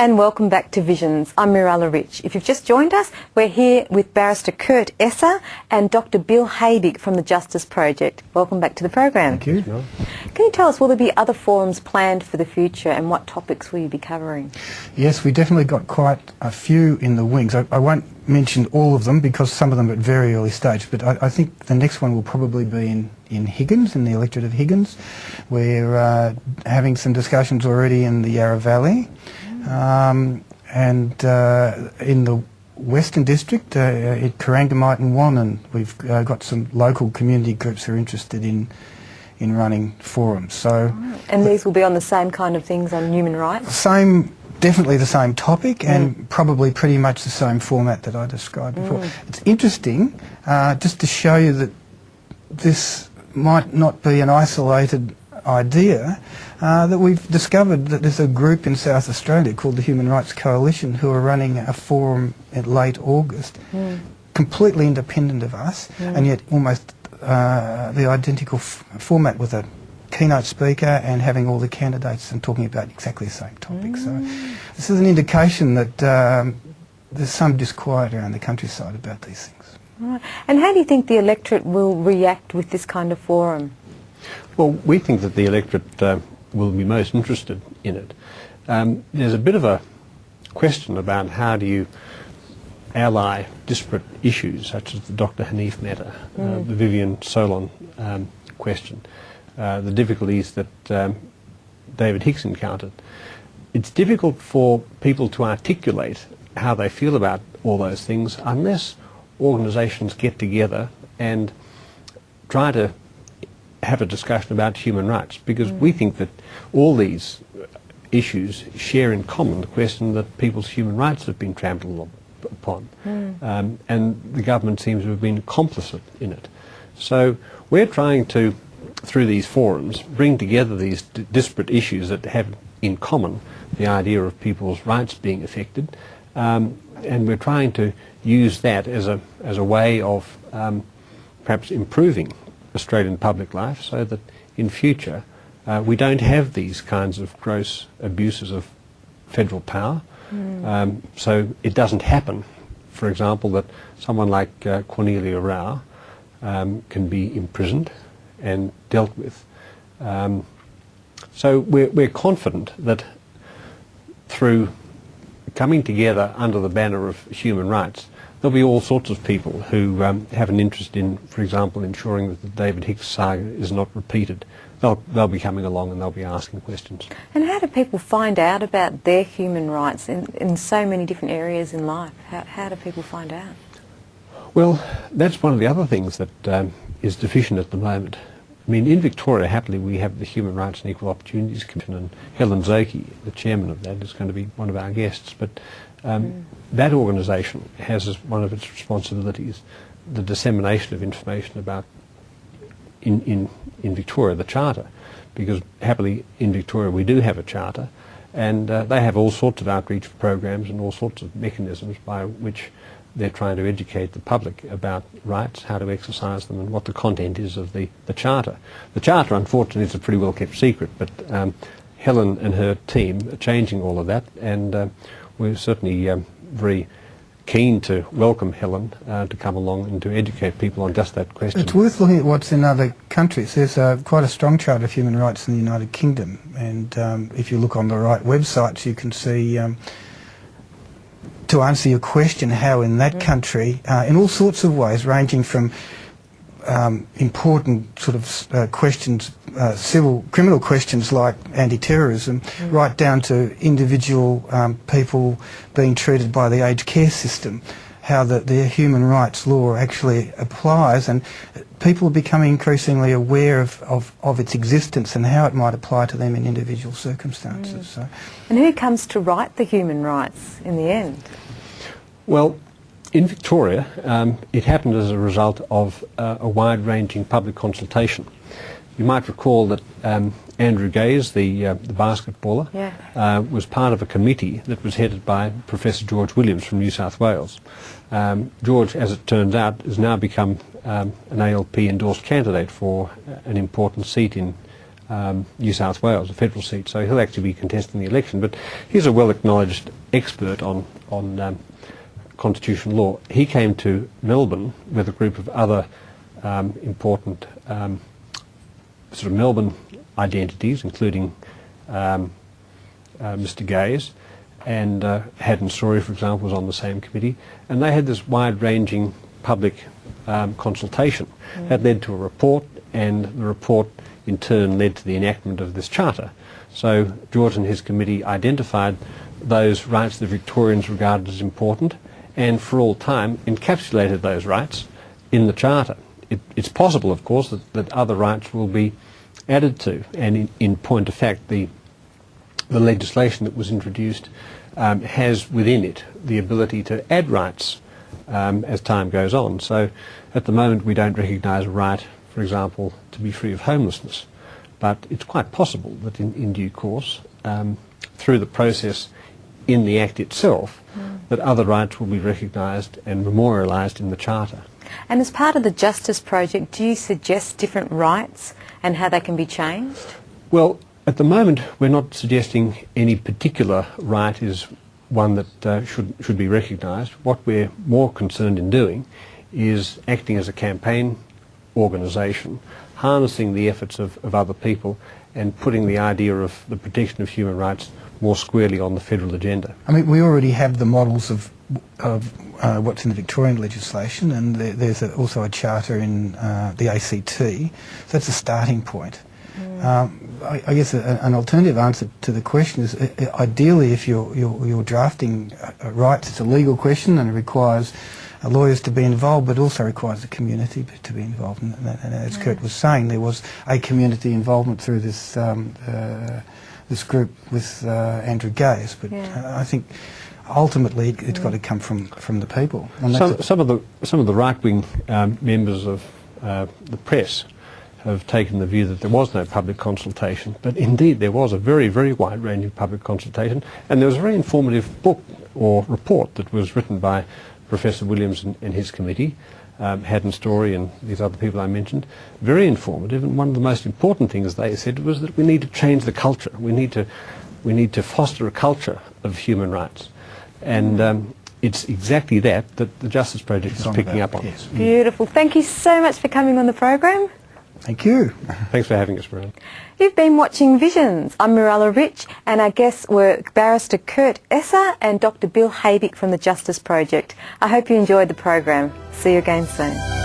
And welcome back to Visions. I'm Mirella Rich. If you've just joined us, we're here with Barrister Kurt Esser and Dr. Bill Haebich from the Justice Project. Welcome back to the program. Thank you. Can you tell us, will there be other forums planned for the future, and what topics will you be covering? Yes, we definitely got quite a few in the wings. I won't mention all of them because some of them are at very early stage, but I think the next one will probably be in Higgins, in the electorate of Higgins. We're having some discussions already in the Yarra Valley. And in the Western District, at Corangamite and Wannon, we've got some local community groups who are interested in running forums. So, and these will be on the same kind of things on human rights? Definitely the same topic, and probably pretty much the same format that I described before. It's interesting just to show you that this might not be an isolated idea, that we've discovered that there's a group in South Australia called the Human Rights Coalition who are running a forum in late August, completely independent of us, and yet almost the identical format, with a keynote speaker and having all the candidates and talking about exactly the same topic. So this is an indication that there's some disquiet around the countryside about these things. Right. And how do you think the electorate will react with this kind of forum? Well, we think that the electorate will be most interested in it. There's a bit of a question about how do you ally disparate issues, such as the Dr. Hanif matter, the Vivian Solon question, the difficulties that David Hicks encountered. It's difficult for people to articulate how they feel about all those things unless organisations get together and try to have a discussion about human rights, because we think that all these issues share in common the question that people's human rights have been trampled upon, and the government seems to have been complicit in it. So we're trying to, through these forums, bring together these disparate issues that have in common the idea of people's rights being affected, and we're trying to use that as a way of perhaps improving Australian public life, so that in future we don't have these kinds of gross abuses of federal power. So it doesn't happen, for example, that someone like Cornelia Rao can be imprisoned and dealt with. So we're confident that through coming together under the banner of human rights, there'll be all sorts of people who have an interest in, for example, ensuring that the David Hicks saga is not repeated. They'll be coming along and they'll be asking questions. And how do people find out about their human rights in so many different areas in life? How do people find out? Well, that's one of the other things that is deficient at the moment. I mean, in Victoria, happily, we have the Human Rights and Equal Opportunities Commission, and Helen Zaki, the chairman of that, is going to be one of our guests. But that organisation has as one of its responsibilities the dissemination of information about, in Victoria, the Charter, because happily in Victoria we do have a Charter, and they have all sorts of outreach programs and all sorts of mechanisms by which they're trying to educate the public about rights, how to exercise them, and what the content is of the Charter. The Charter, unfortunately, is a pretty well kept secret, but Helen and her team are changing all of that, and we're certainly very keen to welcome Helen to come along and to educate people on just that question. It's worth looking at what's in other countries. There's quite a strong Charter of Human Rights in the United Kingdom, and if you look on the right websites you can see, to answer your question, how in that country, in all sorts of ways, ranging from important sort of questions, criminal questions like anti-terrorism, right down to individual people being treated by the aged care system, how the human rights law actually applies, and people are becoming increasingly aware of its existence and how it might apply to them in individual circumstances. So. And who comes to write the human rights in the end? Well, in Victoria, it happened as a result of a wide-ranging public consultation. You might recall that Andrew Gaze, the basketballer, was part of a committee that was headed by Professor George Williams from New South Wales. George, as it turns out, has now become an ALP-endorsed candidate for an important seat in New South Wales, a federal seat, so he'll actually be contesting the election. But he's a well-acknowledged expert on constitutional law. He came to Melbourne with a group of other important sort of Melbourne identities, including Mr. Gaze, and Haddon Story, for example, was on the same committee, and they had this wide-ranging public consultation that led to a report, and the report in turn led to the enactment of this charter. So George and his committee identified those rights that Victorians regarded as important, and for all time encapsulated those rights in the charter. It's possible, of course, that other rights will be added to, and in point of fact, the legislation that was introduced has within it the ability to add rights as time goes on. So at the moment we don't recognise a right, for example, to be free of homelessness, but it's quite possible that in due course, through the process in the Act itself, that other rights will be recognised and memorialised in the Charter. And as part of the Justice Project, do you suggest different rights and how they can be changed? Well, at the moment we're not suggesting any particular right is one that should be recognised. What we're more concerned in doing is acting as a campaign organisation, harnessing the efforts of other people and putting the idea of the protection of human rights more squarely on the federal agenda. I mean, we already have the models of what's in the Victorian legislation, and there's also a charter in the ACT, so that's a starting point. I guess an alternative answer to the question is, ideally, if you're drafting rights, it's a legal question and it requires lawyers to be involved, but also requires the community to be involved. And as Kurt was saying, there was a community involvement through this this group with Andrew Gaze, but I think ultimately it's got to come from the people. And some of the right-wing members of the press have taken the view that there was no public consultation, but indeed there was a very, very wide-ranging public consultation, and there was a very informative book or report that was written by Professor Williams and his committee, Haddon Story and these other people I mentioned, very informative, and one of the most important things they said was that we need to change the culture. We need to foster a culture of human rights, and it's exactly that the Justice Project is picking up on. Yes. Beautiful. Thank you so much for coming on the program. Thank you. Thanks for having us, Mirella. You've been watching Visions. I'm Mirella Rich, and our guests were Barrister Kurt Esser and Dr. Bill Haebich from the Justice Project. I hope you enjoyed the program. See you again soon.